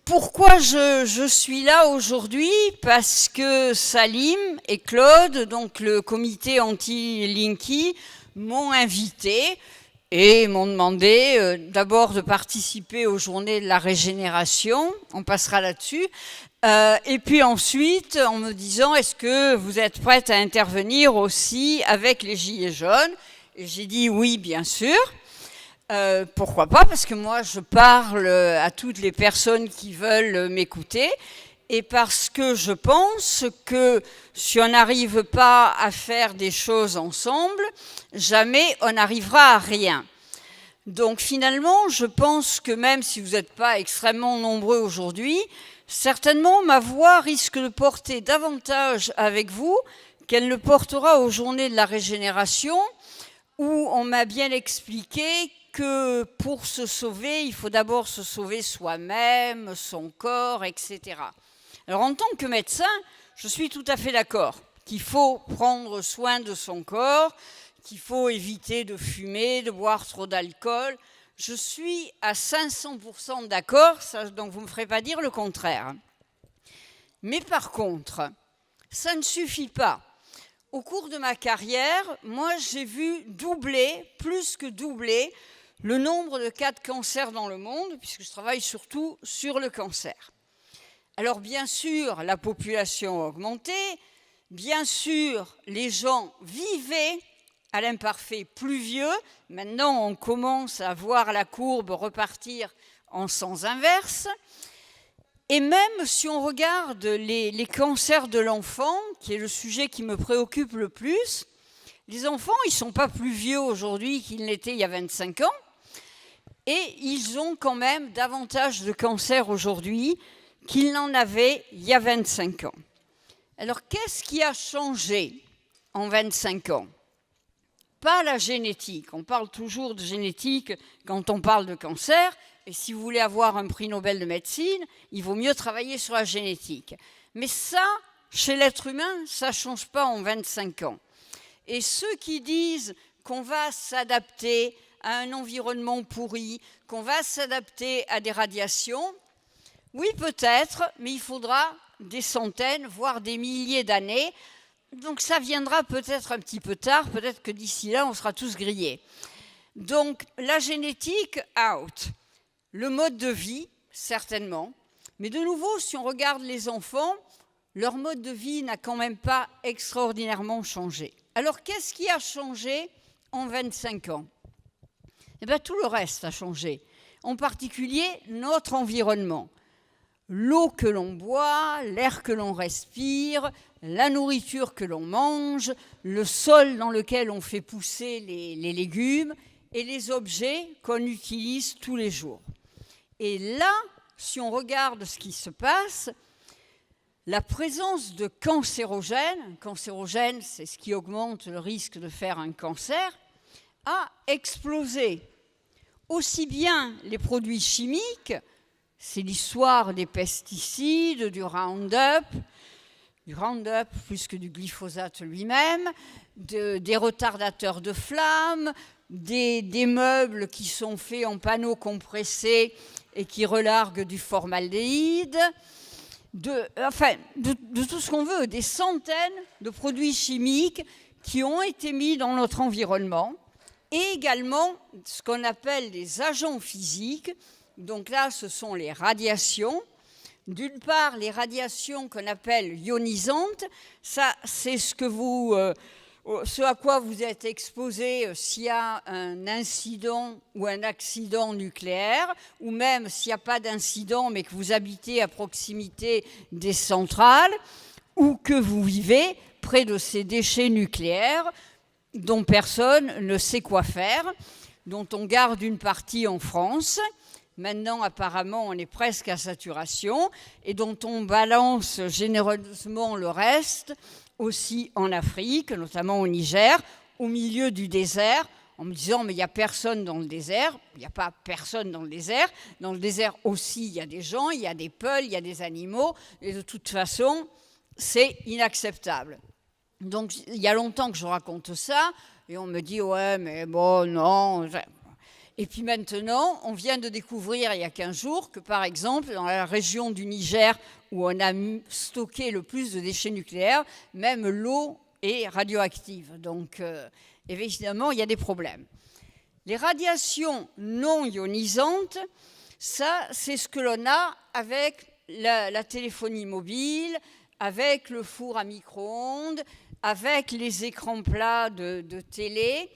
Pourquoi je suis là aujourd'hui? Parce que Salim et Claude, donc le comité anti-Linky, m'ont invité et m'ont demandé d'abord de participer aux journées de la régénération, on passera là-dessus, et puis ensuite en me disant est-ce que vous êtes prête à intervenir aussi avec les Gilets jaunes? Et j'ai dit oui, bien sûr. Pourquoi pas? Parce que moi, je parle à toutes les personnes qui veulent m'écouter et parce que je pense que si on n'arrive pas à faire des choses ensemble, jamais on n'arrivera à rien. Donc finalement, je pense que même si vous n'êtes pas extrêmement nombreux aujourd'hui, certainement ma voix risque de porter davantage avec vous qu'elle ne portera aux journées de la régénération, où on m'a bien expliqué que pour se sauver, il faut d'abord se sauver soi-même, son corps, etc. Alors en tant que médecin, je suis tout à fait d'accord qu'il faut prendre soin de son corps, qu'il faut éviter de fumer, de boire trop d'alcool. Je suis à 500% d'accord, donc vous ne me ferez pas dire le contraire. Mais par contre, ça ne suffit pas. Au cours de ma carrière, moi j'ai vu doubler, plus que doubler, le nombre de cas de cancer dans le monde, puisque je travaille surtout sur le cancer. Alors bien sûr, la population a augmenté, bien sûr, les gens vivaient à l'imparfait plus vieux. Maintenant, on commence à voir la courbe repartir en sens inverse. Et même si on regarde les cancers de l'enfant, qui est le sujet qui me préoccupe le plus, les enfants, ils ne sont pas plus vieux aujourd'hui qu'ils l'étaient il y a 25 ans, et ils ont quand même davantage de cancers aujourd'hui qu'ils n'en avaient il y a 25 ans. Alors, qu'est-ce qui a changé en 25 ans? Pas la génétique. On parle toujours de génétique quand on parle de cancer, et si vous voulez avoir un prix Nobel de médecine, il vaut mieux travailler sur la génétique. Mais ça, chez l'être humain, ça ne change pas en 25 ans. Et ceux qui disent qu'on va s'adapter à un environnement pourri, qu'on va s'adapter à des radiations, oui peut-être, mais il faudra des centaines, voire des milliers d'années. Donc ça viendra peut-être un petit peu tard, peut-être que d'ici là, on sera tous grillés. Donc la génétique, out. Le mode de vie, certainement. Mais de nouveau, si on regarde les enfants, leur mode de vie n'a quand même pas extraordinairement changé. Alors qu'est-ce qui a changé en 25 ans? Eh bien, tout le reste a changé. En particulier, notre environnement. L'eau que l'on boit, l'air que l'on respire, la nourriture que l'on mange, le sol dans lequel on fait pousser les légumes et les objets qu'on utilise tous les jours. Et là, si on regarde ce qui se passe, la présence de cancérogènes, c'est ce qui augmente le risque de faire un cancer, a explosé. Aussi bien les produits chimiques, c'est l'histoire des pesticides, du Roundup plus que du glyphosate lui-même, des retardateurs de flammes, des meubles qui sont faits en panneaux compressés et qui relarguent du formaldéhyde, de tout ce qu'on veut, des centaines de produits chimiques qui ont été mis dans notre environnement, et également ce qu'on appelle des agents physiques. Donc là, ce sont les radiations. D'une part, les radiations qu'on appelle ionisantes, ça, c'est ce à quoi vous êtes exposé s'il y a un incident ou un accident nucléaire, ou même s'il n'y a pas d'incident, mais que vous habitez à proximité des centrales, ou que vous vivez près de ces déchets nucléaires dont personne ne sait quoi faire, dont on garde une partie en France. Maintenant, apparemment, on est presque à saturation, et dont on balance généreusement le reste, aussi en Afrique, notamment au Niger, au milieu du désert, en me disant, mais il n'y a personne dans le désert. Il n'y a pas personne dans le désert. Dans le désert aussi, il y a des gens, il y a des peuls, il y a des animaux, et de toute façon, c'est inacceptable. Donc, il y a longtemps que je raconte ça, et on me dit, ouais, mais bon, non. Et puis maintenant, on vient de découvrir il y a 15 jours que, par exemple, dans la région du Niger, où on a stocké le plus de déchets nucléaires, même l'eau est radioactive. Donc, évidemment, il y a des problèmes. Les radiations non ionisantes, ça, c'est ce que l'on a avec la téléphonie mobile, avec le four à micro-ondes, avec les écrans plats de télé,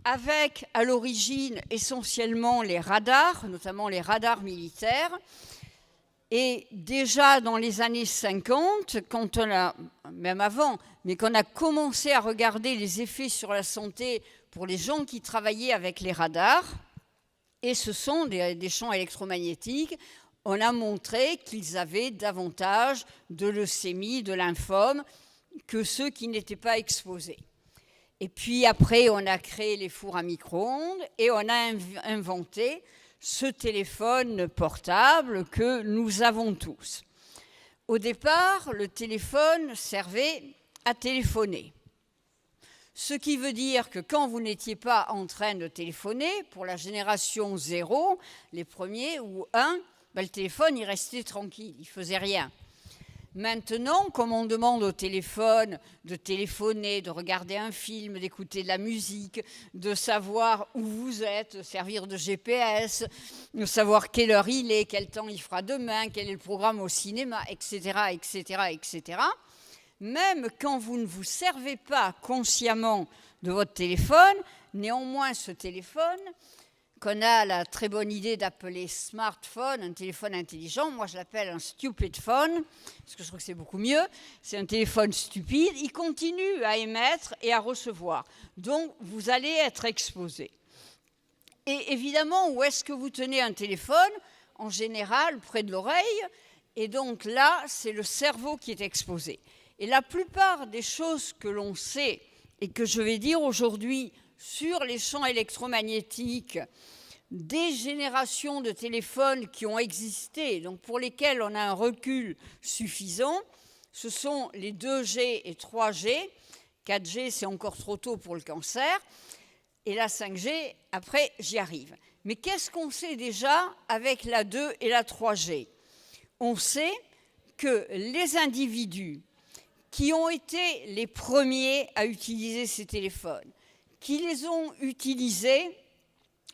avec, à l'origine, essentiellement les radars, notamment les radars militaires. Et déjà dans les années 50, quand on a, même avant, mais qu'on a commencé à regarder les effets sur la santé pour les gens qui travaillaient avec les radars, et ce sont des champs électromagnétiques, on a montré qu'ils avaient davantage de leucémie, de lymphome, que ceux qui n'étaient pas exposés. Et puis après, on a créé les fours à micro-ondes et on a inventé ce téléphone portable que nous avons tous. Au départ, le téléphone servait à téléphoner. Ce qui veut dire que quand vous n'étiez pas en train de téléphoner, pour la génération 0, les premiers, ou 1, le téléphone, il restait tranquille, il ne faisait rien. Maintenant, comme on demande au téléphone de téléphoner, de regarder un film, d'écouter de la musique, de savoir où vous êtes, de servir de GPS, de savoir quelle heure il est, quel temps il fera demain, quel est le programme au cinéma, etc., etc., etc., même quand vous ne vous servez pas consciemment de votre téléphone, néanmoins ce téléphone, qu'on a la très bonne idée d'appeler smartphone, un téléphone intelligent. Moi, je l'appelle un stupid phone, parce que je trouve que c'est beaucoup mieux. C'est un téléphone stupide. Il continue à émettre et à recevoir. Donc, vous allez être exposé. Et évidemment, où est-ce que vous tenez un téléphone ? En général, près de l'oreille. Et donc là, c'est le cerveau qui est exposé. Et la plupart des choses que l'on sait et que je vais dire aujourd'hui sur les champs électromagnétiques des générations de téléphones qui ont existé, donc pour lesquels on a un recul suffisant, ce sont les 2G et 3G. 4G, c'est encore trop tôt pour le cancer. Et la 5G, après, j'y arrive. Mais qu'est-ce qu'on sait déjà avec la 2 et la 3G ? On sait que les individus qui ont été les premiers à utiliser ces téléphones, qui les ont utilisés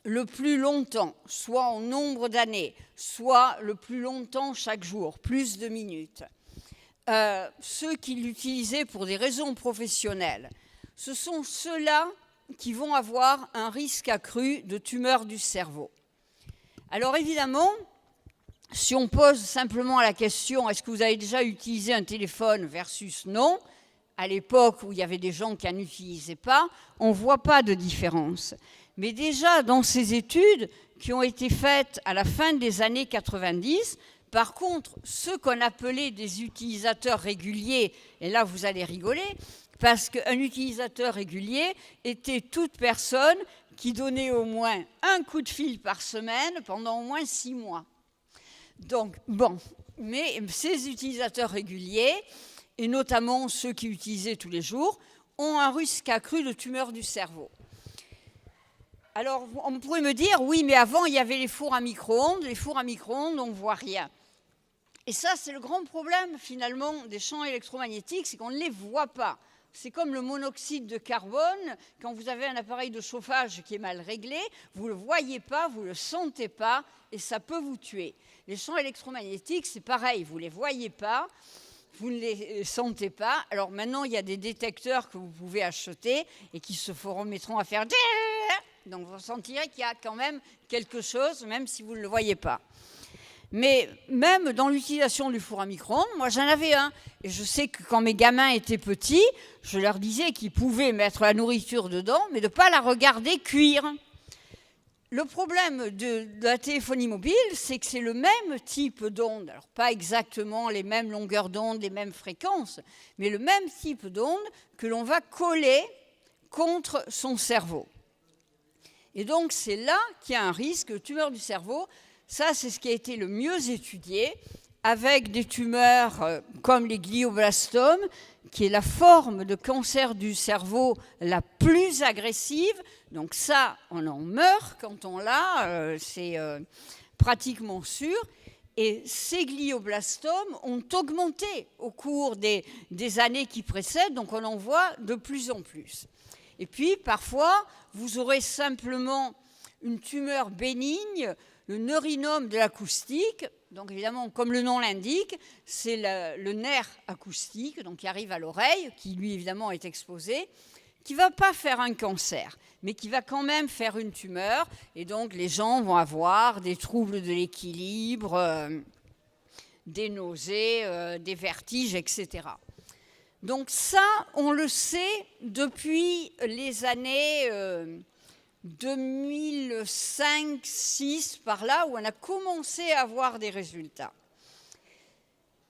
le plus longtemps, soit en nombre d'années, soit le plus longtemps chaque jour, plus de minutes. Ceux qui l'utilisaient pour des raisons professionnelles, ce sont ceux-là qui vont avoir un risque accru de tumeur du cerveau. Alors évidemment, si on pose simplement la question « Est-ce que vous avez déjà utilisé un téléphone ?» versus « Non », à l'époque où il y avait des gens qui n'en utilisaient pas, on ne voit pas de différence. Mais déjà, dans ces études qui ont été faites à la fin des années 90, par contre, ceux qu'on appelait des utilisateurs réguliers, et là vous allez rigoler, parce qu'un utilisateur régulier était toute personne qui donnait au moins un coup de fil par semaine pendant au moins 6 mois. Donc, bon, mais ces utilisateurs réguliers, et notamment ceux qui utilisaient tous les jours, ont un risque accru de tumeur du cerveau. Alors, on pourrait me dire, oui, mais avant, il y avait les fours à micro-ondes. Les fours à micro-ondes, on ne voit rien. Et ça, c'est le grand problème, finalement, des champs électromagnétiques, c'est qu'on ne les voit pas. C'est comme le monoxyde de carbone. Quand vous avez un appareil de chauffage qui est mal réglé, vous ne le voyez pas, vous ne le sentez pas, et ça peut vous tuer. Les champs électromagnétiques, c'est pareil, vous ne les voyez pas, vous ne les sentez pas. Alors maintenant, il y a des détecteurs que vous pouvez acheter et qui se remettront à faire... Donc vous sentirez qu'il y a quand même quelque chose, même si vous ne le voyez pas. Mais même dans l'utilisation du four à micro-ondes, moi j'en avais un. Et je sais que quand mes gamins étaient petits, je leur disais qu'ils pouvaient mettre la nourriture dedans, mais de ne pas la regarder cuire. Le problème de la téléphonie mobile, c'est que c'est le même type d'onde. Alors pas exactement les mêmes longueurs d'onde, les mêmes fréquences, mais le même type d'onde que l'on va coller contre son cerveau. Et donc c'est là qu'il y a un risque de tumeur du cerveau. Ça, c'est ce qui a été le mieux étudié avec des tumeurs comme les glioblastomes, qui est la forme de cancer du cerveau la plus agressive. Donc ça, on en meurt quand on l'a, c'est pratiquement sûr. Et ces glioblastomes ont augmenté au cours des années qui précèdent, donc on en voit de plus en plus. Et puis, parfois, vous aurez simplement une tumeur bénigne, le neurinome de l'acoustique. Donc évidemment, comme le nom l'indique, c'est le nerf acoustique, donc qui arrive à l'oreille, qui lui évidemment est exposé, qui ne va pas faire un cancer, mais qui va quand même faire une tumeur. Et donc les gens vont avoir des troubles de l'équilibre, des nausées, des vertiges, etc. Donc ça, on le sait depuis les années 2005-2006, par là, où on a commencé à avoir des résultats.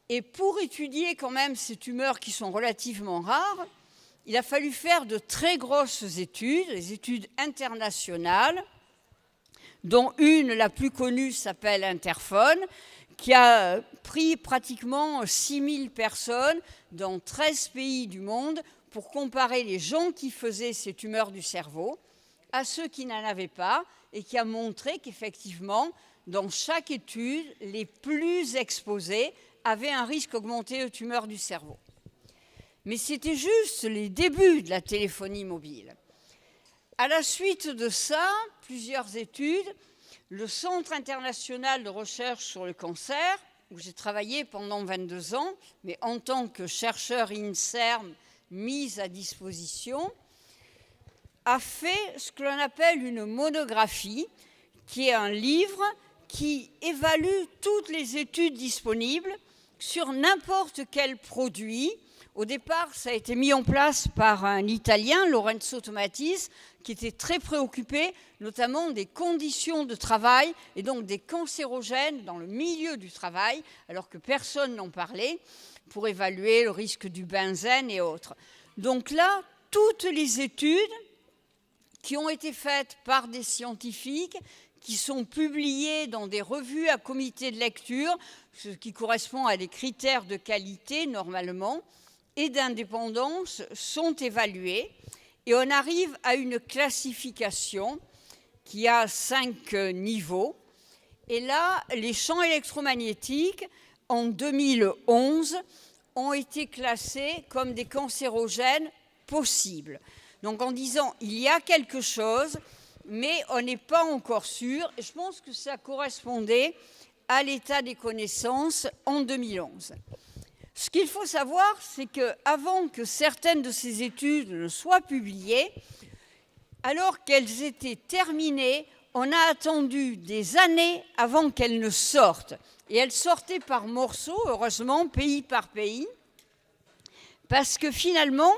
Et pour étudier quand même ces tumeurs qui sont relativement rares, il a fallu faire de très grosses études, des études internationales, dont une, la plus connue, s'appelle Interphone, qui a pris pratiquement 6000 personnes dans 13 pays du monde pour comparer les gens qui faisaient ces tumeurs du cerveau à ceux qui n'en avaient pas, et qui a montré qu'effectivement, dans chaque étude, les plus exposés avaient un risque augmenté de tumeurs du cerveau. Mais c'était juste les débuts de la téléphonie mobile. À la suite de ça, plusieurs études, le Centre international de recherche sur le cancer, où j'ai travaillé pendant 22 ans, mais en tant que chercheur INSERM mise à disposition, a fait ce que l'on appelle une monographie, qui est un livre qui évalue toutes les études disponibles sur n'importe quel produit. Au départ, ça a été mis en place par un Italien, Lorenzo Tomatis, qui était très préoccupé, notamment des conditions de travail et donc des cancérogènes dans le milieu du travail, alors que personne n'en parlait, pour évaluer le risque du benzène et autres. Donc là, toutes les études qui ont été faites par des scientifiques, qui sont publiées dans des revues à comité de lecture, ce qui correspond à des critères de qualité normalement, et d'indépendance, sont évaluées. Et on arrive à une classification qui a 5 niveaux. Et là, les champs électromagnétiques, en 2011, ont été classés comme des cancérogènes possibles. Donc en disant, il y a quelque chose, mais on n'est pas encore sûr. Et je pense que ça correspondait à l'état des connaissances en 2011. Ce qu'il faut savoir, c'est qu'avant que certaines de ces études ne soient publiées, alors qu'elles étaient terminées, on a attendu des années avant qu'elles ne sortent. Et elles sortaient par morceaux, heureusement, pays par pays, parce que finalement,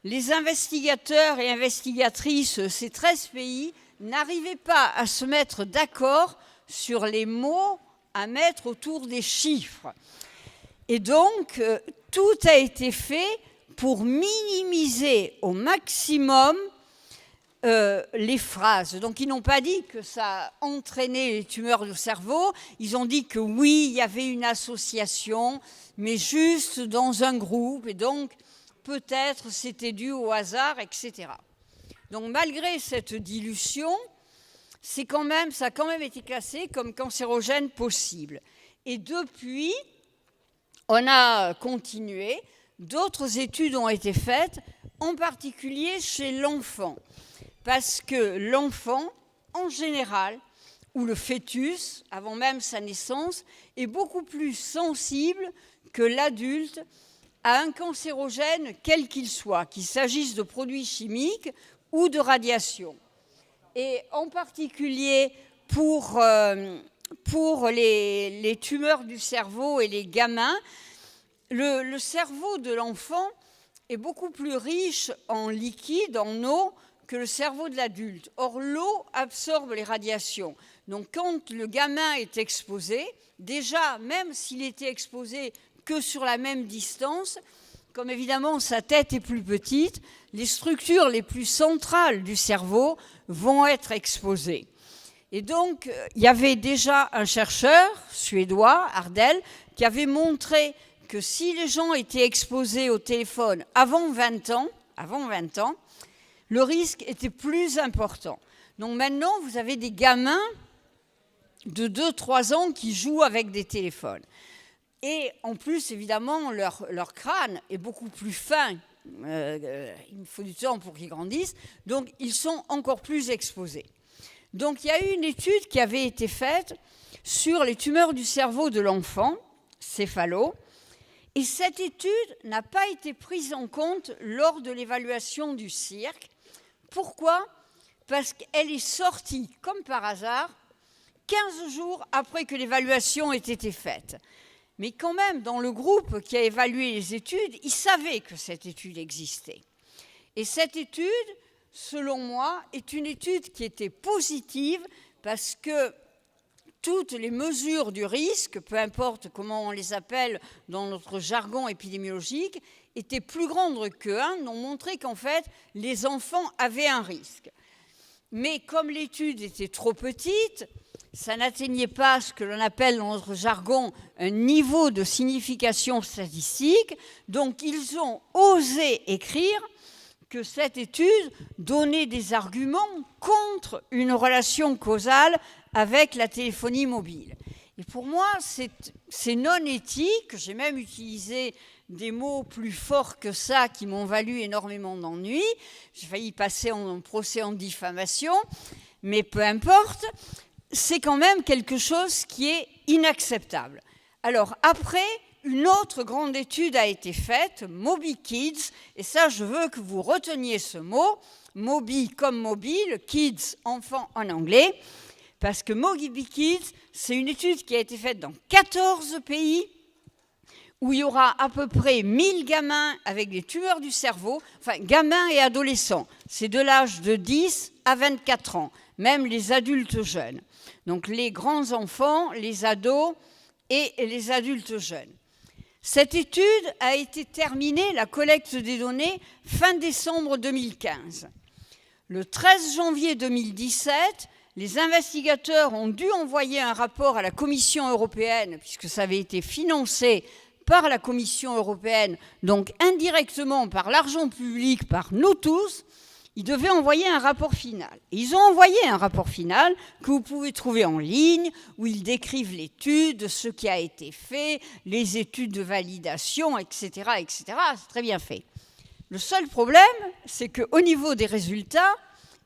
les investigateurs et investigatrices de ces 13 pays n'arrivaient pas à se mettre d'accord sur les mots à mettre autour des chiffres. Et donc, tout a été fait pour minimiser au maximum les phrases. Donc, ils n'ont pas dit que ça entraînait les tumeurs du cerveau. Ils ont dit que oui, il y avait une association, mais juste dans un groupe. Et donc, peut-être c'était dû au hasard, etc. Donc, malgré cette dilution, ça a quand même été classé comme cancérogène possible. Et depuis, on a continué. D'autres études ont été faites, en particulier chez l'enfant. Parce que l'enfant, en général, ou le fœtus, avant même sa naissance, est beaucoup plus sensible que l'adulte à un cancérogène quel qu'il soit, qu'il s'agisse de produits chimiques ou de radiation. Et en particulier pour les tumeurs du cerveau et les gamins, le cerveau de l'enfant est beaucoup plus riche en liquide, en eau, que le cerveau de l'adulte. Or, l'eau absorbe les radiations. Donc, quand le gamin est exposé, déjà, même s'il était exposé que sur la même distance, comme évidemment sa tête est plus petite, les structures les plus centrales du cerveau vont être exposées. Et donc, il y avait déjà un chercheur suédois, Ardell, qui avait montré que si les gens étaient exposés au téléphone avant 20 ans, le risque était plus important. Donc maintenant, vous avez des gamins de 2-3 ans qui jouent avec des téléphones. Et en plus, évidemment, leur crâne est beaucoup plus fin. Il faut du temps pour qu'ils grandissent. Donc, ils sont encore plus exposés. Donc, il y a eu une étude qui avait été faite sur les tumeurs du cerveau de l'enfant, céphalo, et cette étude n'a pas été prise en compte lors de l'évaluation du cirque. Pourquoi ? Parce qu'elle est sortie, comme par hasard, 15 jours après que l'évaluation ait été faite. Mais quand même, dans le groupe qui a évalué les études, ils savaient que cette étude existait. Et cette étude, selon moi, est une étude qui était positive parce que toutes les mesures du risque, peu importe comment on les appelle dans notre jargon épidémiologique, étaient plus grandes que 1, ont montré qu'en fait, les enfants avaient un risque. Mais comme l'étude était trop petite, ça n'atteignait pas ce que l'on appelle dans notre jargon un niveau de signification statistique, donc ils ont osé écrire que cette étude donnait des arguments contre une relation causale avec la téléphonie mobile. Et pour moi, c'est non éthique. J'ai même utilisé des mots plus forts que ça qui m'ont valu énormément d'ennuis. J'ai failli passer en procès en diffamation, mais peu importe, c'est quand même quelque chose qui est inacceptable. Alors après, une autre grande étude a été faite, Moby Kids, et ça, je veux que vous reteniez ce mot, Moby comme mobile, Kids, enfant en anglais, parce que Moby Kids, c'est une étude qui a été faite dans 14 pays, où il y aura à peu près 1000 gamins avec des tumeurs du cerveau, enfin gamins et adolescents, c'est de l'âge de 10 à 24 ans, même les adultes jeunes. Donc les grands enfants, les ados et les adultes jeunes. Cette étude a été terminée, la collecte des données, fin décembre 2015. Le 13 janvier 2017, les investigateurs ont dû envoyer un rapport à la Commission européenne, puisque ça avait été financé par la Commission européenne, donc indirectement par l'argent public, par nous tous. Ils devaient envoyer un rapport final. Et ils ont envoyé un rapport final que vous pouvez trouver en ligne, où ils décrivent l'étude, ce qui a été fait, les études de validation, etc., etc. C'est très bien fait. Le seul problème, c'est qu'au niveau des résultats,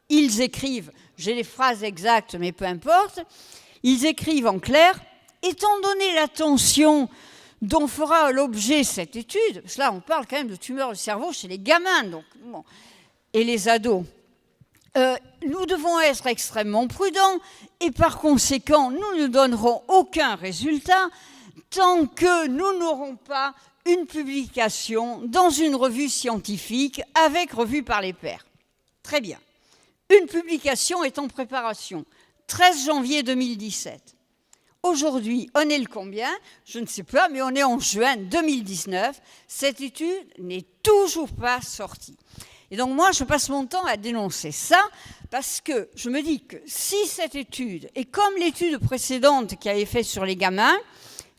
ils écrivent, j'ai les phrases exactes, mais peu importe, ils écrivent en clair, étant donné l'attention dont fera l'objet cette étude, parce que là, on parle quand même de tumeurs du cerveau chez les gamins, donc bon, et les ados. Nous devons être extrêmement prudents et par conséquent, nous ne donnerons aucun résultat tant que nous n'aurons pas une publication dans une revue scientifique avec revue par les pairs. Très bien. Une publication est en préparation, 13 janvier 2017. Aujourd'hui, on est le combien ? Je ne sais pas, mais on est en juin 2019. Cette étude n'est toujours pas sortie. Et donc moi, je passe mon temps à dénoncer ça parce que je me dis que si cette étude est comme l'étude précédente qui avait fait sur les gamins,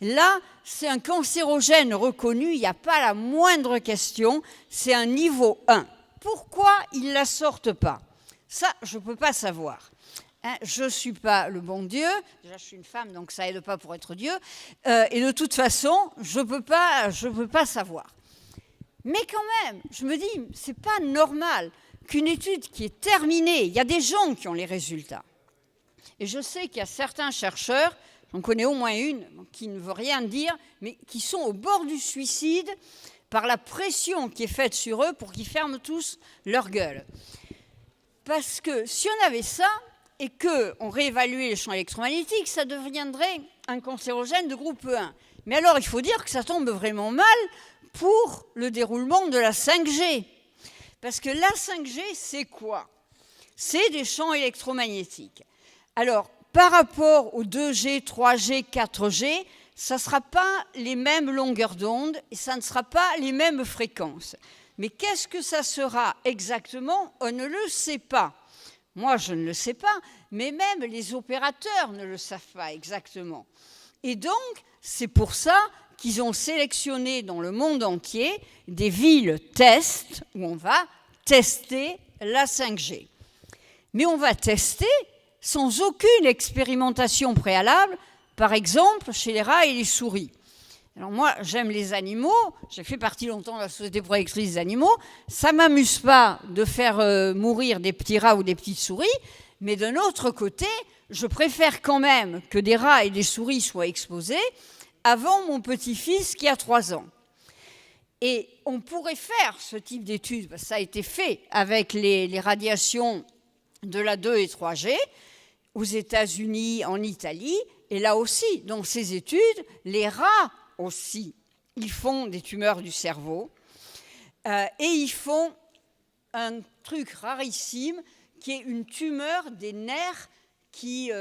là, c'est un cancérogène reconnu, il n'y a pas la moindre question, c'est un niveau 1. Pourquoi ils ne la sortent pas ? Ça, je ne peux pas savoir. Je ne suis pas le bon Dieu, déjà je suis une femme, donc ça n'aide pas pour être Dieu, et de toute façon, je ne peux pas savoir. Mais quand même, je me dis, c'est pas normal qu'une étude qui est terminée, il y a des gens qui ont les résultats. Et je sais qu'il y a certains chercheurs, j'en connais au moins une, qui ne veut rien dire, mais qui sont au bord du suicide par la pression qui est faite sur eux pour qu'ils ferment tous leur gueule. Parce que si on avait ça, et qu'on réévaluait les champs électromagnétiques, ça deviendrait un cancérogène de groupe 1. Mais alors, il faut dire que ça tombe vraiment mal pour le déroulement de la 5G. Parce que la 5G, c'est quoi ? C'est des champs électromagnétiques. Alors, par rapport aux 2G, 3G, 4G, ça ne sera pas les mêmes longueurs d'onde et ça ne sera pas les mêmes fréquences. Mais qu'est-ce que ça sera exactement ? On ne le sait pas. Moi, je ne le sais pas, mais même les opérateurs ne le savent pas exactement. Et donc, c'est pour ça qu'ils ont sélectionné dans le monde entier des villes tests où on va tester la 5G. Mais on va tester sans aucune expérimentation préalable, par exemple chez les rats et les souris. Alors moi, j'aime les animaux, j'ai fait partie longtemps de la Société protectrice des animaux, ça ne m'amuse pas de faire mourir des petits rats ou des petites souris, mais d'un autre côté, je préfère quand même que des rats et des souris soient exposés avant mon petit-fils qui a 3 ans. Et on pourrait faire ce type d'études, parce que ça a été fait avec les radiations de la 2 et 3G, aux États-Unis, en Italie, et là aussi, dans ces études, les rats aussi, ils font des tumeurs du cerveau, et ils font un truc rarissime, qui est une tumeur des nerfs qui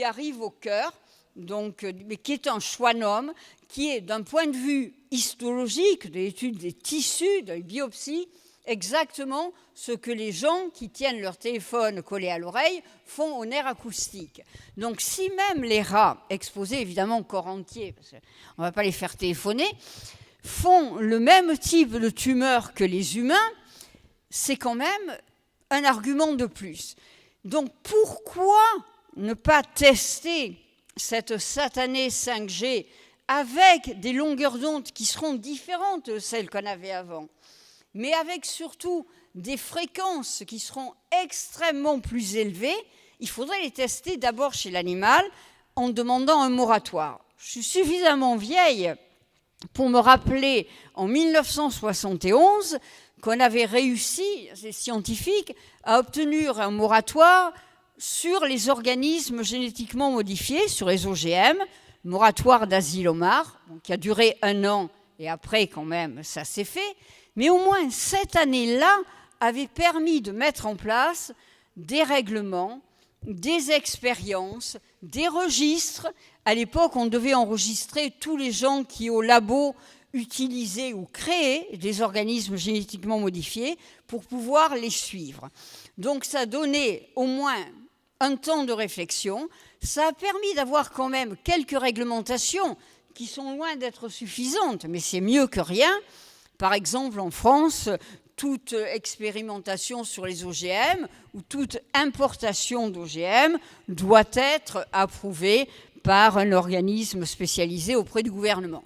arrive au cœur, donc, mais qui est un schwannome, qui est d'un point de vue histologique, de l'étude des tissus, de la biopsie, exactement ce que les gens qui tiennent leur téléphone collé à l'oreille font aux nerfs acoustiques. Donc si même les rats, exposés évidemment au corps entier, parce qu'on ne va pas les faire téléphoner, font le même type de tumeur que les humains, c'est quand même un argument de plus. Donc pourquoi ne pas tester cette satanée 5G avec des longueurs d'onde qui seront différentes de celles qu'on avait avant, mais avec surtout des fréquences qui seront extrêmement plus élevées? Il faudrait les tester d'abord chez l'animal en demandant un moratoire. Je suis suffisamment vieille pour me rappeler en 1971 qu'on avait réussi, les scientifiques, à obtenir un moratoire sur les organismes génétiquement modifiés, sur les OGM, moratoire d'Asilomar, qui a duré 1 an, et après, quand même, ça s'est fait. Mais au moins, cette année-là avait permis de mettre en place des règlements, des expériences, des registres. À l'époque, on devait enregistrer tous les gens qui, au labo, utilisaient ou créaient des organismes génétiquement modifiés pour pouvoir les suivre. Donc, ça donnait au moins un temps de réflexion. Ça a permis d'avoir quand même quelques réglementations qui sont loin d'être suffisantes, mais c'est mieux que rien. Par exemple, en France, toute expérimentation sur les OGM ou toute importation d'OGM doit être approuvée par un organisme spécialisé auprès du gouvernement.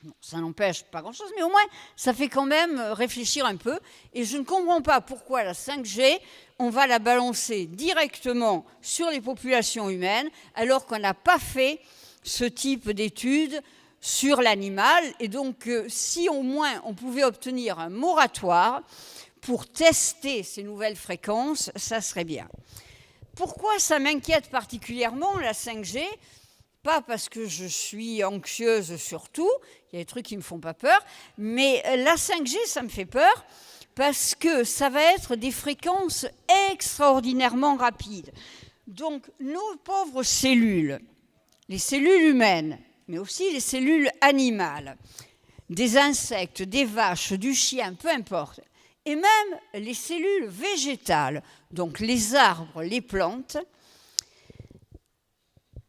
Bon, ça n'empêche pas grand-chose, mais au moins, ça fait quand même réfléchir un peu. Et je ne comprends pas pourquoi la 5G, on va la balancer directement sur les populations humaines, alors qu'on n'a pas fait ce type d'études sur l'animal. Et donc, si au moins on pouvait obtenir un moratoire pour tester ces nouvelles fréquences, ça serait bien. Pourquoi ça m'inquiète particulièrement, la 5G ? Pas parce que je suis anxieuse sur tout, il y a des trucs qui ne me font pas peur, mais la 5G, ça me fait peur parce que ça va être des fréquences extraordinairement rapides. Donc, nos pauvres cellules, les cellules humaines, mais aussi les cellules animales, des insectes, des vaches, du chien, peu importe, et même les cellules végétales, donc les arbres, les plantes,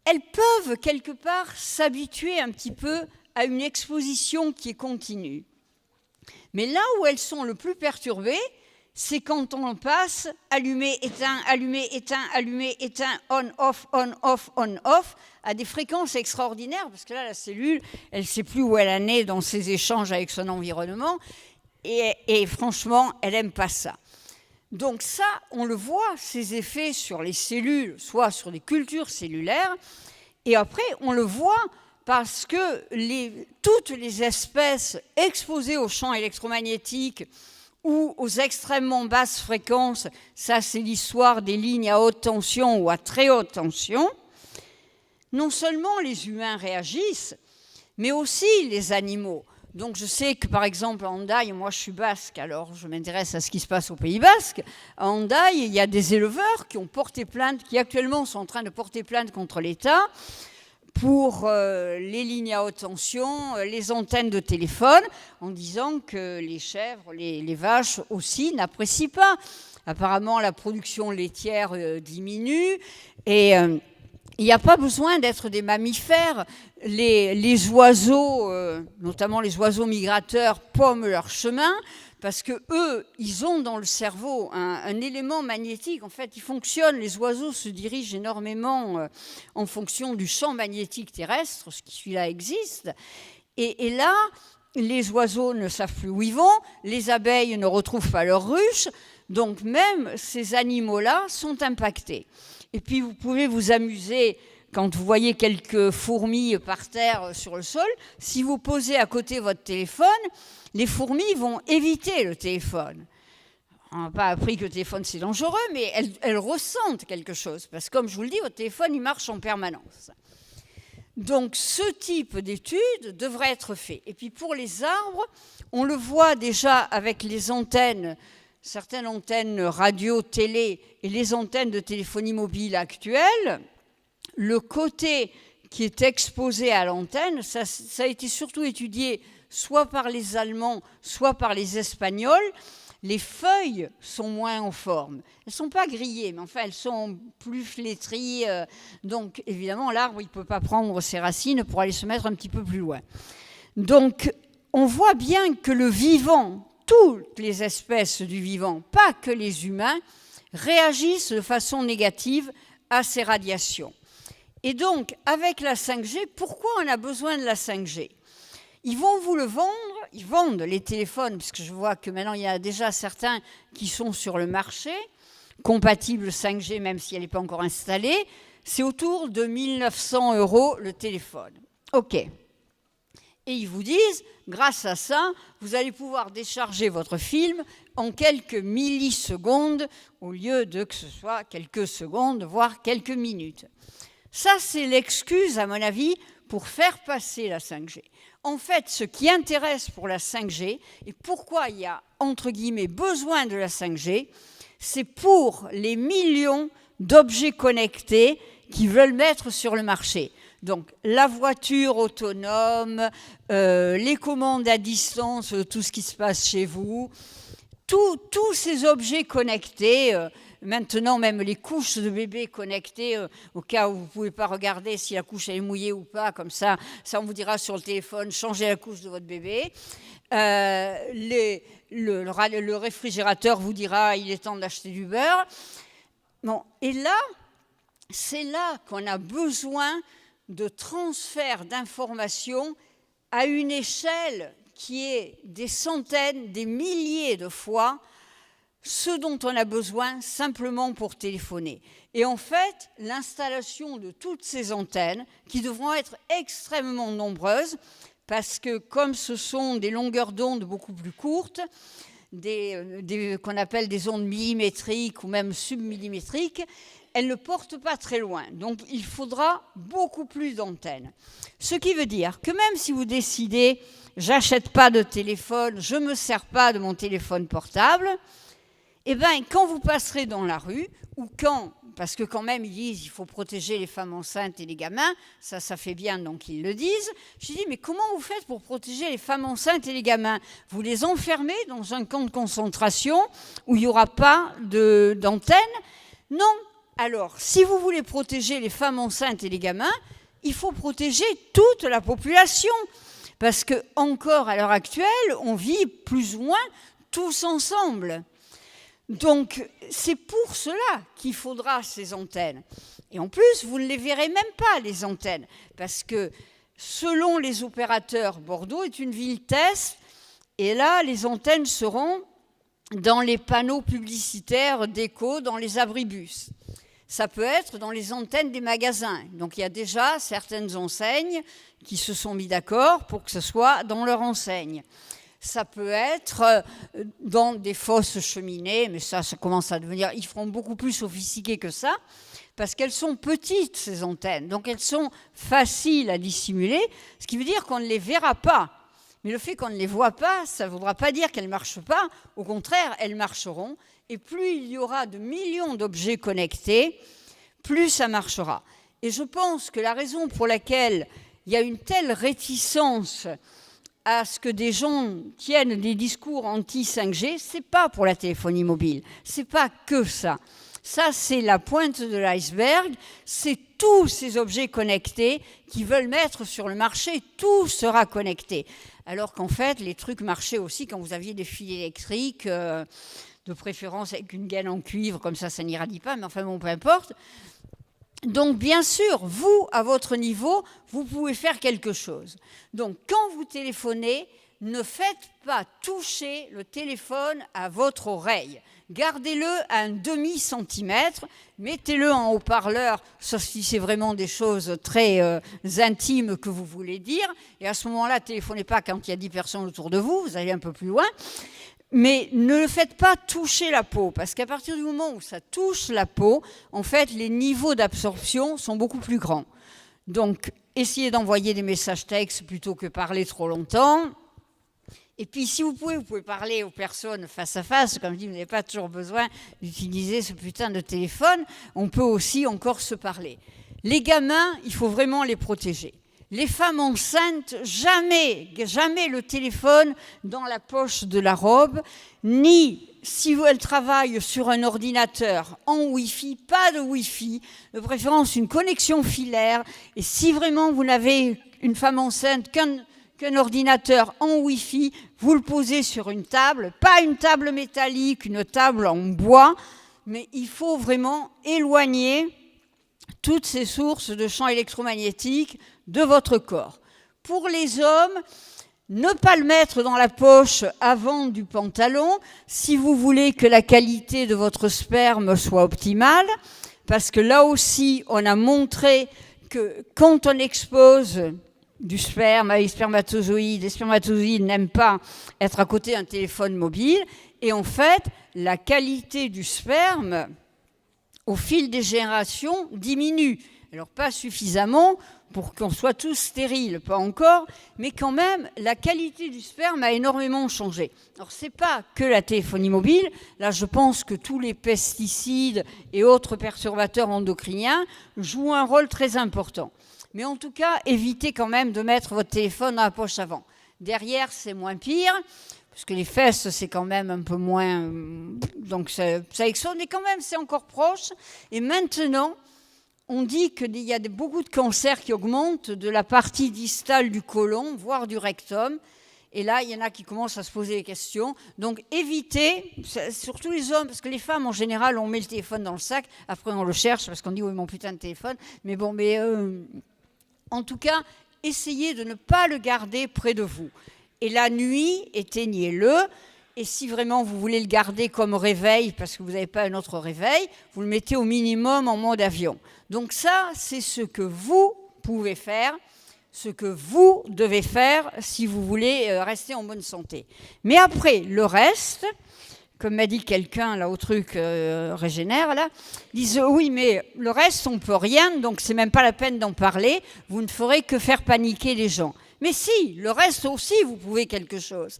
elles peuvent quelque part s'habituer un petit peu à une exposition qui est continue. Mais là où elles sont le plus perturbées, c'est quand on passe allumé, éteint, allumé, éteint, on-off, on-off, on-off, à des fréquences extraordinaires, parce que là, la cellule, elle ne sait plus où elle en est dans ses échanges avec son environnement, et franchement, elle n'aime pas ça. Donc ça, on le voit, ces effets sur les cellules, soit sur les cultures cellulaires, et après, on le voit parce que toutes les espèces exposées aux champs électromagnétiques ou aux extrêmement basses fréquences, ça c'est l'histoire des lignes à haute tension ou à très haute tension, non seulement les humains réagissent, mais aussi les animaux. Donc je sais que par exemple à Hendaye, moi je suis basque, alors je m'intéresse à ce qui se passe au Pays basque. À Hendaye, il y a des éleveurs qui ont porté plainte, qui actuellement sont en train de porter plainte contre l'État pour les lignes à haute tension, les antennes de téléphone, en disant que les chèvres, les vaches aussi n'apprécient pas. apparemment la production laitière diminue, et il n'y a pas besoin d'être des mammifères. Les oiseaux, notamment les oiseaux migrateurs, pomment leur chemin, parce que eux, ils ont dans le cerveau un élément magnétique. En fait, ils fonctionnent. Les oiseaux se dirigent énormément en fonction du champ magnétique terrestre, ce qui celui-là existe. Et là, les oiseaux ne savent plus où ils vont. Les abeilles ne retrouvent pas leur ruche. Donc même ces animaux-là sont impactés. Et puis vous pouvez vous amuser quand vous voyez quelques fourmis par terre sur le sol. Si vous posez à côté votre téléphone, les fourmis vont éviter le téléphone. On n'a pas appris que le téléphone c'est dangereux, mais elles ressentent quelque chose. Parce que comme je vous le dis, votre téléphone il marche en permanence. Donc ce type d'étude devrait être fait. Et puis pour les arbres, on le voit déjà avec les antennes, certaines antennes radio, télé et les antennes de téléphonie mobile actuelles. Le côté qui est exposé à l'antenne, ça a été surtout étudié soit par les Allemands, soit par les Espagnols. Les feuilles sont moins en forme. Elles ne sont pas grillées, mais enfin, elles sont plus flétries. Donc, évidemment, l'arbre, il ne peut pas prendre ses racines pour aller se mettre un petit peu plus loin. Donc, on voit bien que le vivant, toutes les espèces du vivant, pas que les humains, réagissent de façon négative à ces radiations. Et donc, avec la 5G, pourquoi on a besoin de la 5G ? Ils vont vous le vendre, ils vendent les téléphones, puisque je vois que maintenant il y a déjà certains qui sont sur le marché, compatibles 5G même si elle n'est pas encore installée, c'est autour de 1 900 € le téléphone. OK. Et ils vous disent, grâce à ça, vous allez pouvoir décharger votre film en quelques millisecondes, au lieu de que ce soit quelques secondes, voire quelques minutes. Ça, c'est l'excuse, à mon avis, pour faire passer la 5G. En fait, ce qui intéresse pour la 5G, et pourquoi il y a, entre guillemets, besoin de la 5G, c'est pour les millions d'objets connectés qui veulent mettre sur le marché. Donc, la voiture autonome, les commandes à distance, tout ce qui se passe chez vous, tous ces objets connectés, maintenant même les couches de bébé connectées, au cas où vous ne pouvez pas regarder si la couche est mouillée ou pas, comme ça on vous dira sur le téléphone, changez la couche de votre bébé. Le réfrigérateur vous dira, il est temps d'acheter du beurre. Bon, et là, c'est là qu'on a besoin de transfert d'informations à une échelle qui est des centaines, des milliers de fois ce dont on a besoin simplement pour téléphoner. Et en fait, l'installation de toutes ces antennes, qui devront être extrêmement nombreuses, parce que comme ce sont des longueurs d'onde beaucoup plus courtes, qu'on appelle des ondes millimétriques ou même submillimétriques, elles ne portent pas très loin. Donc il faudra beaucoup plus d'antennes. Ce qui veut dire que même si vous décidez, j'achète pas de téléphone, je ne me sers pas de mon téléphone portable, eh bien, quand vous passerez dans la rue, ou parce que quand même ils disent il faut protéger les femmes enceintes et les gamins, ça fait bien donc ils le disent, je dis mais comment vous faites pour protéger les femmes enceintes et les gamins ? Vous les enfermez dans un camp de concentration où il n'y aura pas d'antenne ? Non. Alors, si vous voulez protéger les femmes enceintes et les gamins, il faut protéger toute la population. Parce que encore à l'heure actuelle, on vit plus ou moins tous ensemble. Donc, c'est pour cela qu'il faudra ces antennes. Et en plus, vous ne les verrez même pas, les antennes, parce que selon les opérateurs, Bordeaux est une ville test, et là, les antennes seront dans les panneaux publicitaires d'éco, dans les abribus. Ça peut être dans les antennes des magasins. Donc, il y a déjà certaines enseignes qui se sont mis d'accord pour que ce soit dans leur enseigne. Ça peut être dans des fosses cheminées, mais ça commence à devenir... Ils feront beaucoup plus sophistiqués que ça, parce qu'elles sont petites, ces antennes. Donc, elles sont faciles à dissimuler, ce qui veut dire qu'on ne les verra pas. Mais le fait qu'on ne les voit pas, ça ne voudra pas dire qu'elles ne marchent pas. Au contraire, elles marcheront. Et plus il y aura de millions d'objets connectés, plus ça marchera. Et je pense que la raison pour laquelle il y a une telle réticence à ce que des gens tiennent des discours anti-5G, c'est pas pour la téléphonie mobile, c'est pas que ça. Ça, c'est la pointe de l'iceberg, c'est tous ces objets connectés qui veulent mettre sur le marché, tout sera connecté. Alors qu'en fait, les trucs marchaient aussi quand vous aviez des fils électriques, de préférence avec une gaine en cuivre, comme ça n'irradie pas, mais enfin bon, peu importe. Donc, bien sûr, vous, à votre niveau, vous pouvez faire quelque chose. Donc, quand vous téléphonez, ne faites pas toucher le téléphone à votre oreille. Gardez-le à un demi-centimètre, mettez-le en haut-parleur, sauf si c'est vraiment des choses très intimes que vous voulez dire. Et à ce moment-là, téléphonez pas quand il y a 10 personnes autour de vous, vous allez un peu plus loin. Mais ne le faites pas toucher la peau, parce qu'à partir du moment où ça touche la peau, en fait, les niveaux d'absorption sont beaucoup plus grands. Donc, essayez d'envoyer des messages textes plutôt que parler trop longtemps. Et puis, si vous pouvez parler aux personnes face à face. Comme je dis, vous n'avez pas toujours besoin d'utiliser ce putain de téléphone. On peut aussi encore se parler. Les gamins, il faut vraiment les protéger. Les femmes enceintes, jamais le téléphone dans la poche de la robe, ni si elles travaillent sur un ordinateur en Wi-Fi, pas de Wi-Fi, de préférence une connexion filaire. Et si vraiment vous n'avez une femme enceinte qu'un ordinateur en Wi-Fi, vous le posez sur une table, pas une table métallique, une table en bois, mais il faut vraiment éloigner toutes ces sources de champs électromagnétiques de votre corps. Pour les hommes, ne pas le mettre dans la poche avant du pantalon si vous voulez que la qualité de votre sperme soit optimale, parce que là aussi, on a montré que quand on expose du sperme à les spermatozoïdes n'aiment pas être à côté d'un téléphone mobile, et en fait, la qualité du sperme, au fil des générations, diminue. Alors, pas suffisamment pour qu'on soit tous stériles, pas encore, mais quand même, la qualité du sperme a énormément changé. Alors, ce n'est pas que la téléphonie mobile. Là, je pense que tous les pesticides et autres perturbateurs endocriniens jouent un rôle très important. Mais en tout cas, évitez quand même de mettre votre téléphone dans la poche avant. Derrière, c'est moins pire, parce que les fesses, c'est quand même un peu moins... Donc, ça explose, mais quand même, c'est encore proche. Et maintenant, on dit qu'il y a beaucoup de cancers qui augmentent de la partie distale du côlon, voire du rectum. Et là, il y en a qui commencent à se poser des questions. Donc, évitez, surtout les hommes, parce que les femmes, en général, on met le téléphone dans le sac. Après, on le cherche, parce qu'on dit « Oui, mon putain de téléphone ». Mais bon, en tout cas, essayez de ne pas le garder près de vous. Et la nuit, éteignez-le. Et si vraiment vous voulez le garder comme réveil, parce que vous n'avez pas un autre réveil, vous le mettez au minimum en mode avion. Donc ça, c'est ce que vous pouvez faire, ce que vous devez faire si vous voulez rester en bonne santé. Mais après, le reste, comme m'a dit quelqu'un là au truc Régénère, là, disent oui, mais le reste, on ne peut rien, donc c'est même pas la peine d'en parler, vous ne ferez que faire paniquer les gens. Mais si, le reste aussi, vous pouvez quelque chose.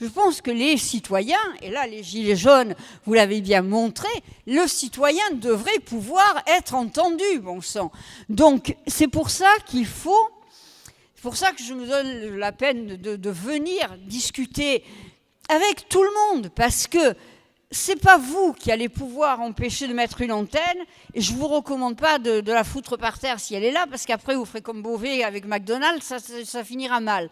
Je pense que les citoyens, et là les gilets jaunes, vous l'avez bien montré, le citoyen devrait pouvoir être entendu, bon sang. Donc c'est pour ça qu'il faut, c'est pour ça que je me donne la peine de venir discuter avec tout le monde, parce que c'est pas vous qui allez pouvoir empêcher de mettre une antenne, et je vous recommande pas de la foutre par terre si elle est là, parce qu'après vous ferez comme Beauvais avec McDonald's, ça finira mal.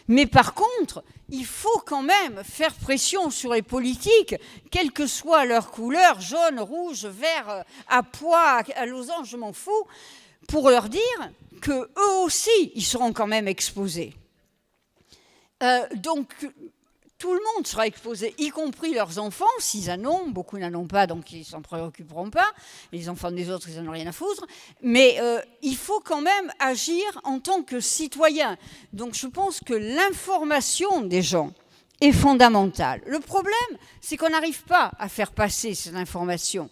Mais par contre, il faut quand même faire pression sur les politiques, quelle que soit leur couleur, jaune, rouge, vert, à pois, à losange, je m'en fous, pour leur dire qu'eux aussi, ils seront quand même exposés. Donc, tout le monde sera exposé, y compris leurs enfants, s'ils en ont. Beaucoup n'en ont pas, donc ils ne s'en préoccuperont pas. Les enfants des autres, ils n'en ont rien à foutre. Mais il faut quand même agir en tant que citoyen. Donc je pense que l'information des gens est fondamentale. Le problème, c'est qu'on n'arrive pas à faire passer cette information.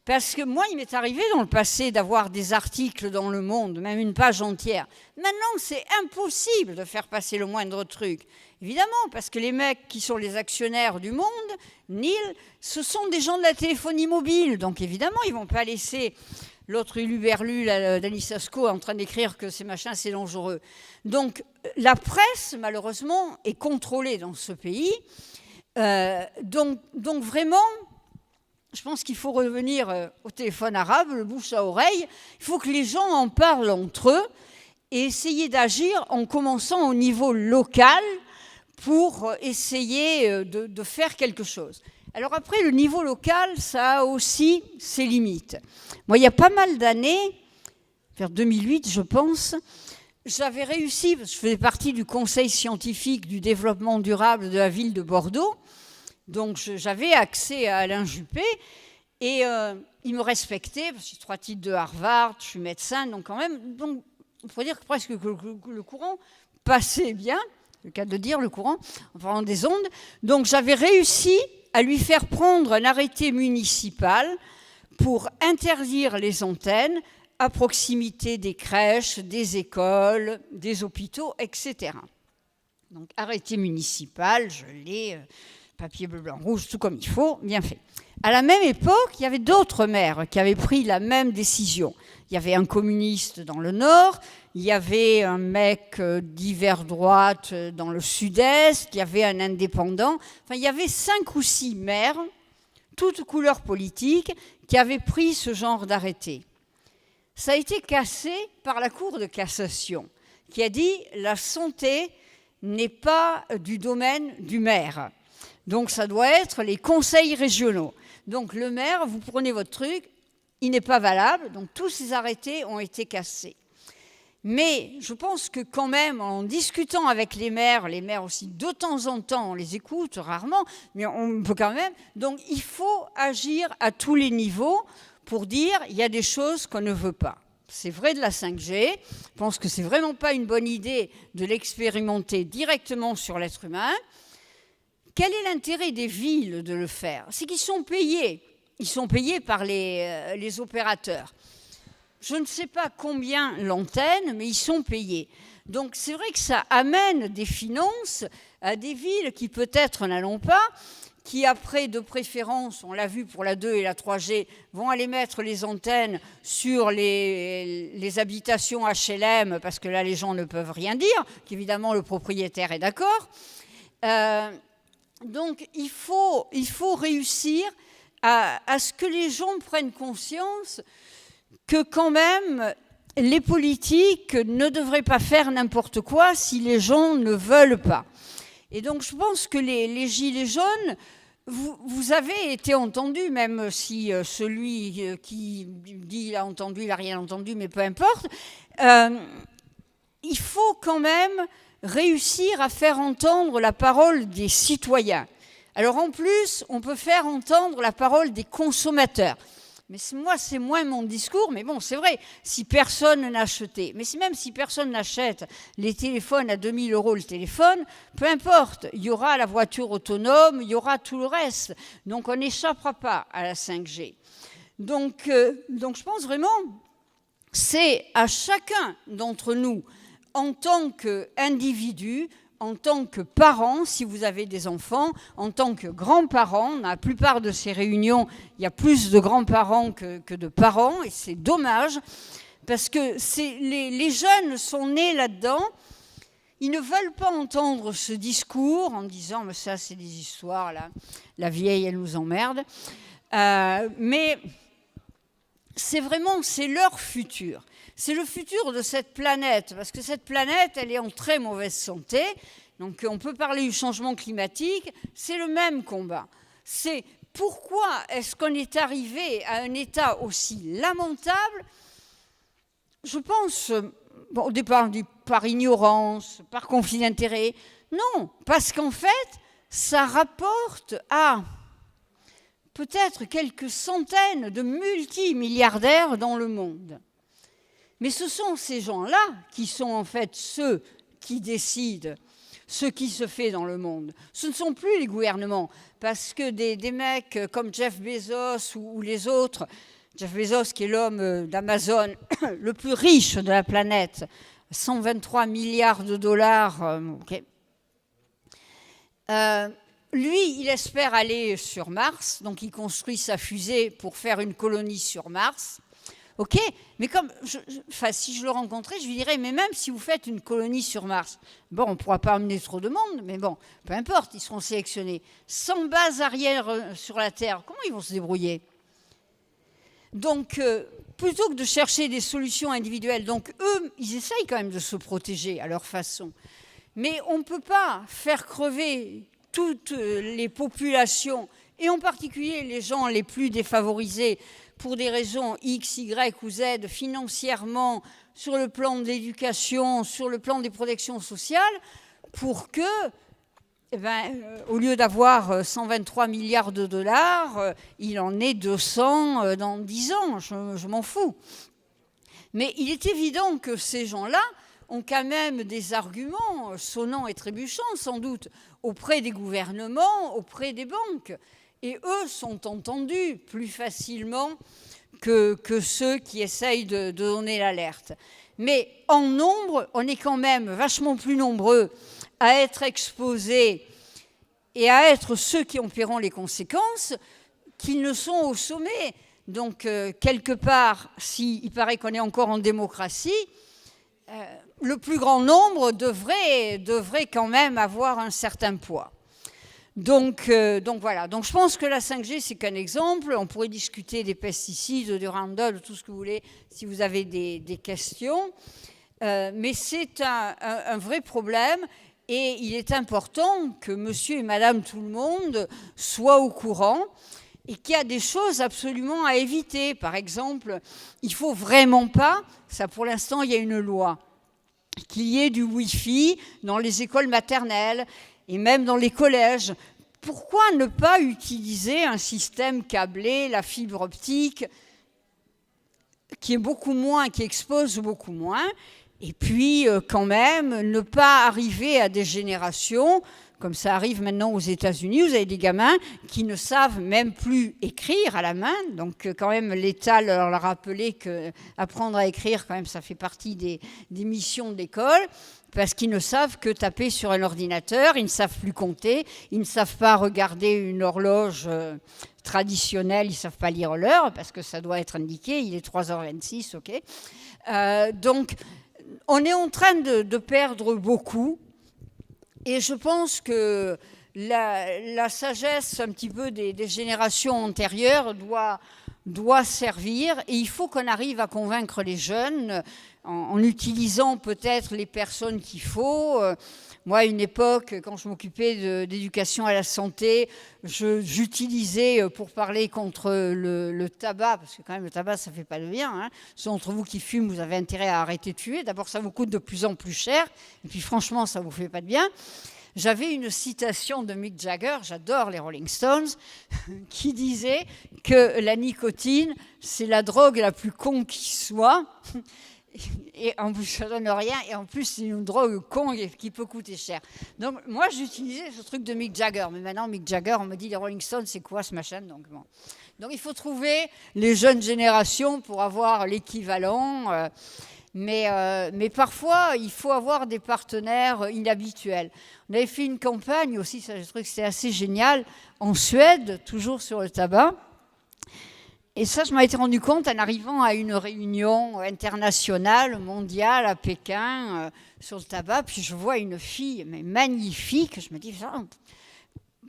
Parce que moi, il m'est arrivé dans le passé d'avoir des articles dans Le Monde, même une page entière. Maintenant, c'est impossible de faire passer le moindre truc. Évidemment, parce que les mecs qui sont les actionnaires du Monde, Neil, ce sont des gens de la téléphonie mobile. Donc évidemment, ils ne vont pas laisser L'autre Huluberlu, Dany Sasko, est en train d'écrire que ces machins, c'est dangereux. Donc, la presse, malheureusement, est contrôlée dans ce pays. Donc vraiment, je pense qu'il faut revenir au téléphone arabe, le bouche à oreille. Il faut que les gens en parlent entre eux et essayer d'agir en commençant au niveau local pour essayer de faire quelque chose. Alors après, le niveau local, ça a aussi ses limites. Moi, il y a pas mal d'années, vers 2008, je pense, j'avais réussi, parce que je faisais partie du conseil scientifique du développement durable de la ville de Bordeaux, donc j'avais accès à Alain Juppé, et il me respectait, parce que j'ai 3 titres de Harvard, je suis médecin, donc quand même, donc, il faut dire que presque le courant passait bien, le cas de dire le courant, en parlant des ondes, donc j'avais réussi à lui faire prendre un arrêté municipal pour interdire les antennes à proximité des crèches, des écoles, des hôpitaux, etc. Donc, arrêté municipal, je l'ai, papier bleu, blanc, rouge, tout comme il faut, bien fait. À la même époque, il y avait d'autres maires qui avaient pris la même décision. Il y avait un communiste dans le nord, il y avait un mec d'hiver droite dans le sud-est, il y avait un indépendant. Enfin, il y avait 5 ou 6 maires, toutes couleurs politiques, qui avaient pris ce genre d'arrêté. Ça a été cassé par la Cour de cassation, qui a dit « la santé n'est pas du domaine du maire ». Donc, ça doit être les conseils régionaux. Donc, le maire, vous prenez votre truc, il n'est pas valable. Donc, tous ces arrêtés ont été cassés. Mais je pense que quand même, en discutant avec les maires aussi, de temps en temps, on les écoute rarement, mais on peut quand même. Donc, il faut agir à tous les niveaux pour dire il y a des choses qu'on ne veut pas. C'est vrai de la 5G. Je pense que c'est vraiment pas une bonne idée de l'expérimenter directement sur l'être humain. Quel est l'intérêt des villes de le faire? C'est qu'ils sont payés. Ils sont payés par les opérateurs. Je ne sais pas combien l'antenne, mais ils sont payés. Donc c'est vrai que ça amène des finances à des villes qui peut-être n'allont pas, qui après, de préférence, on l'a vu pour la 2 et la 3G, vont aller mettre les antennes sur les habitations HLM, parce que là, les gens ne peuvent rien dire, qu'évidemment, le propriétaire est d'accord. Donc il faut réussir à ce que les gens prennent conscience que quand même, les politiques ne devraient pas faire n'importe quoi si les gens ne veulent pas. Et donc, je pense que les Gilets jaunes, vous avez été entendus, même si celui qui dit il a entendu, il n'a rien entendu, mais peu importe. Il faut quand même réussir à faire entendre la parole des citoyens. Alors, en plus, on peut faire entendre la parole des consommateurs. Mais moi, c'est moins mon discours, mais bon, c'est vrai, si personne n'achetait, mais même si personne n'achète les téléphones à 2000 € le téléphone, peu importe, il y aura la voiture autonome, il y aura tout le reste. Donc, on n'échappera pas à la 5G. Donc je pense vraiment, c'est à chacun d'entre nous, en tant qu'individu, en tant que parent, si vous avez des enfants, en tant que grands-parents, dans la plupart de ces réunions, il y a plus de grands-parents que de parents, et c'est dommage, parce que les jeunes sont nés là-dedans, ils ne veulent pas entendre ce discours en disant « mais ça, c'est des histoires, là. La vieille, elle nous emmerde ». Mais c'est leur futur. C'est le futur de cette planète, parce que cette planète, elle est en très mauvaise santé. Donc on peut parler du changement climatique, c'est le même combat. C'est pourquoi est-ce qu'on est arrivé à un état aussi lamentable? Je pense, au départ on dit par ignorance, par conflit d'intérêts. Non, parce qu'en fait, ça rapporte à peut-être quelques centaines de multimilliardaires dans le monde. Mais ce sont ces gens-là qui sont en fait ceux qui décident ce qui se fait dans le monde. Ce ne sont plus les gouvernements, parce que des mecs comme Jeff Bezos ou les autres, Jeff Bezos qui est l'homme d'Amazon le plus riche de la planète, 123 milliards de dollars, okay. Lui, il espère aller sur Mars, donc il construit sa fusée pour faire une colonie sur Mars. ok, mais si je le rencontrais, je lui dirais, mais même si vous faites une colonie sur Mars, bon, on ne pourra pas emmener trop de monde, mais bon, peu importe, ils seront sélectionnés. Sans base arrière sur la Terre, comment ils vont se débrouiller? Donc, plutôt que de chercher des solutions individuelles, donc eux, ils essayent quand même de se protéger à leur façon. Mais on ne peut pas faire crever toutes les populations, et en particulier les gens les plus défavorisés, pour des raisons X, Y ou Z, financièrement, sur le plan de l'éducation, sur le plan des protections sociales, pour que, au lieu d'avoir 123 milliards de dollars, il en ait 200 dans 10 ans, je m'en fous. Mais il est évident que ces gens-là ont quand même des arguments sonnants et trébuchants, sans doute, auprès des gouvernements, auprès des banques. Et eux sont entendus plus facilement que ceux qui essayent de donner l'alerte. Mais en nombre, on est quand même vachement plus nombreux à être exposés et à être ceux qui en paieront les conséquences qu'ils ne sont au sommet. Donc, quelque part, s'il paraît qu'on est encore en démocratie, le plus grand nombre devrait quand même avoir un certain poids. Donc voilà. Donc je pense que la 5G, c'est qu'un exemple. On pourrait discuter des pesticides, du Roundup, de tout ce que vous voulez, si vous avez des questions. Mais c'est un vrai problème. Et il est important que monsieur et madame tout le monde soient au courant et qu'il y a des choses absolument à éviter. Par exemple, il ne faut vraiment pas, ça pour l'instant, il y a une loi, qu'il y ait du Wi-Fi dans les écoles maternelles et même dans les collèges. Pourquoi ne pas utiliser un système câblé, la fibre optique, qui expose beaucoup moins, et puis quand même ne pas arriver à des générations, comme ça arrive maintenant aux États-Unis, vous avez des gamins qui ne savent même plus écrire à la main, donc quand même l'État leur a rappelé qu'apprendre à écrire, quand même, ça fait partie des missions de l'école, parce qu'ils ne savent que taper sur un ordinateur, ils ne savent plus compter, ils ne savent pas regarder une horloge traditionnelle, ils ne savent pas lire l'heure, parce que ça doit être indiqué, il est 3h26, ok. Donc, on est en train de perdre beaucoup, et je pense que la sagesse un petit peu des générations antérieures doit servir, et il faut qu'on arrive à convaincre les jeunes en utilisant peut-être les personnes qu'il faut. Moi, à une époque, quand je m'occupais d'éducation à la santé, j'utilisais, pour parler contre le tabac, parce que quand même le tabac, ça ne fait pas de bien, hein. Ceux d'entre vous qui fument, vous avez intérêt à arrêter de fumer. D'abord, ça vous coûte de plus en plus cher, et puis franchement, ça ne vous fait pas de bien. J'avais une citation de Mick Jagger, j'adore les Rolling Stones, qui disait que la nicotine, c'est la drogue la plus con qui soit. Et en plus, ça donne rien, et en plus, c'est une drogue con qui peut coûter cher. Donc, moi, j'utilisais ce truc de Mick Jagger, mais maintenant, Mick Jagger, on me dit, les Rolling Stones, c'est quoi ce machin? Donc, bon. Donc, il faut trouver les jeunes générations pour avoir l'équivalent, mais parfois, il faut avoir des partenaires inhabituels. On avait fait une campagne aussi, ça, je trouve que c'était assez génial, en Suède, toujours sur le tabac. Et ça, je m'en étais rendu compte en arrivant à une réunion internationale, mondiale, à Pékin, sur le tabac. Puis je vois une fille, mais magnifique. Je me dis,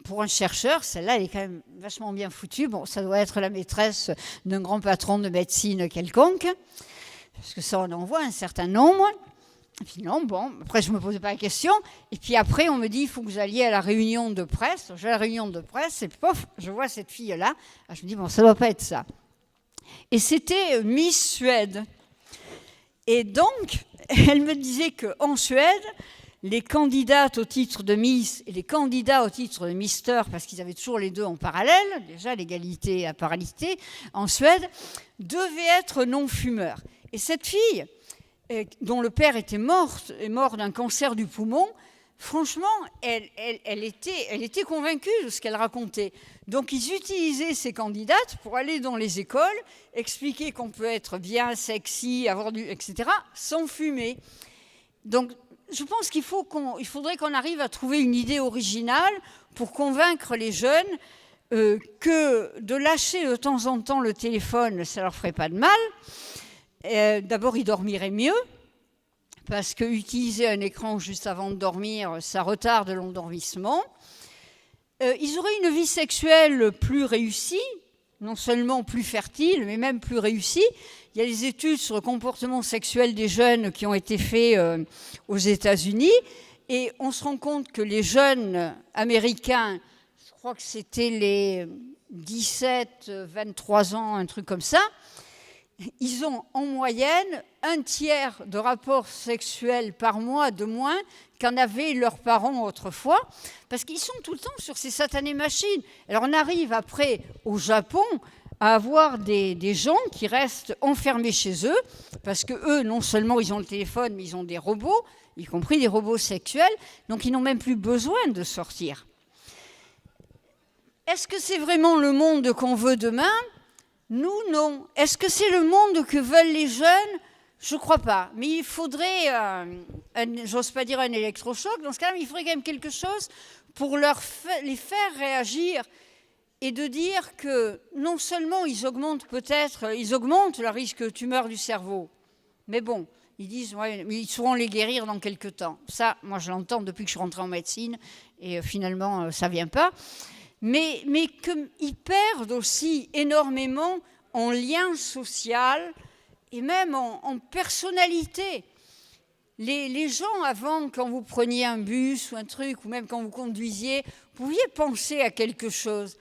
pour un chercheur, celle-là, elle est quand même vachement bien foutue. Bon, ça doit être la maîtresse d'un grand patron de médecine quelconque, parce que ça, on en voit un certain nombre. Et puis non, bon, après, je ne me posais pas la question. Et puis après, on me dit, il faut que vous alliez à la réunion de presse. Je vais à la réunion de presse, et pof, je vois cette fille-là. Je me dis, bon, ça ne doit pas être ça. Et c'était Miss Suède. Et donc, elle me disait qu'en Suède, les candidates au titre de Miss et les candidats au titre de Mister, parce qu'ils avaient toujours les deux en parallèle, déjà l'égalité et la parité, en Suède, devaient être non-fumeurs. Et cette fille, dont le père est mort d'un cancer du poumon, franchement, elle était convaincue de ce qu'elle racontait. Donc, ils utilisaient ces candidates pour aller dans les écoles, expliquer qu'on peut être bien, sexy, etc., sans fumer. Donc, je pense faudrait qu'on arrive à trouver une idée originale pour convaincre les jeunes que de lâcher de temps en temps le téléphone, ça leur ferait pas de mal. D'abord, ils dormiraient mieux, parce que utiliser un écran juste avant de dormir, ça retarde l'endormissement. Ils auraient une vie sexuelle plus réussie, non seulement plus fertile, mais même plus réussie. Il y a des études sur le comportement sexuel des jeunes qui ont été faites aux États-Unis, et on se rend compte que les jeunes américains, je crois que c'était les 17, 23 ans, un truc comme ça, ils ont en moyenne 1/3 de rapports sexuels par mois de moins qu'en avaient leurs parents autrefois, parce qu'ils sont tout le temps sur ces satanées machines. Alors on arrive après au Japon à avoir des gens qui restent enfermés chez eux, parce que eux, non seulement ils ont le téléphone, mais ils ont des robots, y compris des robots sexuels, donc ils n'ont même plus besoin de sortir. Est-ce que c'est vraiment le monde qu'on veut demain ? Nous, non. Est-ce que c'est le monde que veulent les jeunes ? Je ne crois pas. Mais il faudrait, j'ose pas dire un électrochoc, dans ce cas-là, il faudrait quand même quelque chose pour les faire réagir et de dire que non seulement ils augmentent le risque de tumeur du cerveau, mais bon, ils disent ouais, mais ils sauront les guérir dans quelques temps. Ça, moi, je l'entends depuis que je suis rentrée en médecine et finalement, ça ne vient pas. Mais qu'ils perdent aussi énormément en lien social et même en personnalité. Les gens, avant, quand vous preniez un bus ou un truc, ou même quand vous conduisiez, vous pouviez penser à quelque chose.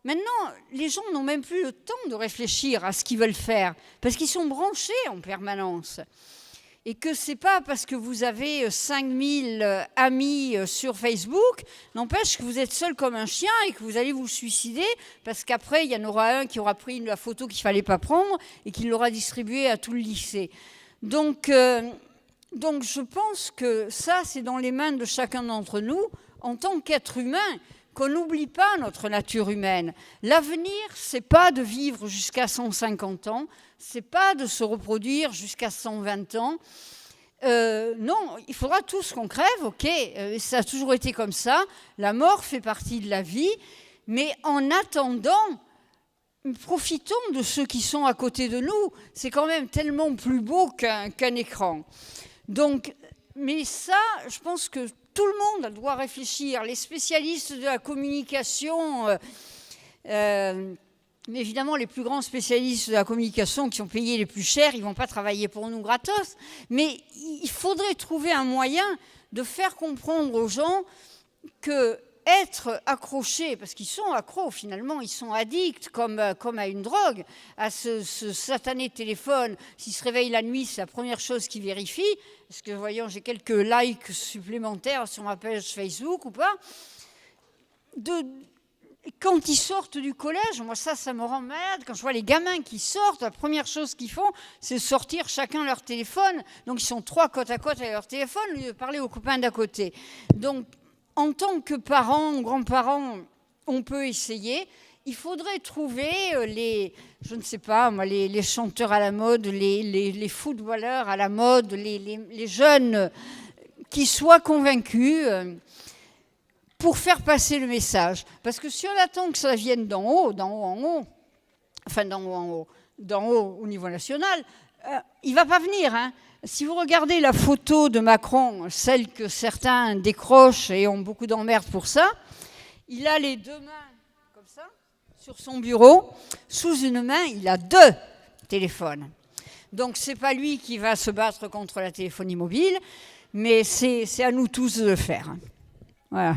Maintenant, les gens n'ont même plus le temps de réfléchir à ce qu'ils veulent faire, parce qu'ils sont branchés en permanence. Et que ce n'est pas parce que vous avez 5000 amis sur Facebook, n'empêche que vous êtes seul comme un chien et que vous allez vous suicider, parce qu'après, il y en aura un qui aura pris la photo qu'il ne fallait pas prendre et qui l'aura distribuée à tout le lycée. Donc je pense que ça, c'est dans les mains de chacun d'entre nous, en tant qu'être humain, qu'on n'oublie pas notre nature humaine. L'avenir, ce n'est pas de vivre jusqu'à 150 ans, ce n'est pas de se reproduire jusqu'à 120 ans. Non, il faudra tous qu'on crève, ok, ça a toujours été comme ça, la mort fait partie de la vie, mais en attendant, profitons de ceux qui sont à côté de nous, c'est quand même tellement plus beau qu'un écran. Donc, mais ça, je pense que tout le monde doit réfléchir, les spécialistes de la communication, mais évidemment, les plus grands spécialistes de la communication qui sont payés les plus chers, ils ne vont pas travailler pour nous gratos. Mais il faudrait trouver un moyen de faire comprendre aux gens que être accrochés, parce qu'ils sont accros finalement, ils sont addicts comme à une drogue, à ce satané téléphone. S'ils se réveillent la nuit, c'est la première chose qu'ils vérifient. Parce que, voyons, j'ai quelques likes supplémentaires sur ma page Facebook ou pas. Quand ils sortent du collège, moi ça me rend malade. Quand je vois les gamins qui sortent, la première chose qu'ils font, c'est sortir chacun leur téléphone. Donc ils sont 3 côte à côte avec leur téléphone, au lieu de parler aux copains d'à côté. Donc en tant que parents ou grands-parents, on peut essayer. Il faudrait trouver je ne sais pas, moi, les chanteurs à la mode, les footballeurs à la mode, les jeunes qui soient convaincus pour faire passer le message. Parce que si on attend que ça vienne d'en haut au niveau national, il ne va pas venir. Hein. Si vous regardez la photo de Macron, celle que certains décrochent et ont beaucoup d'emmerdes pour ça, il a les 2 mains comme ça sur son bureau. Sous une main, il a 2 téléphones. Donc ce n'est pas lui qui va se battre contre la téléphonie mobile, mais c'est à nous tous de le faire. Voilà.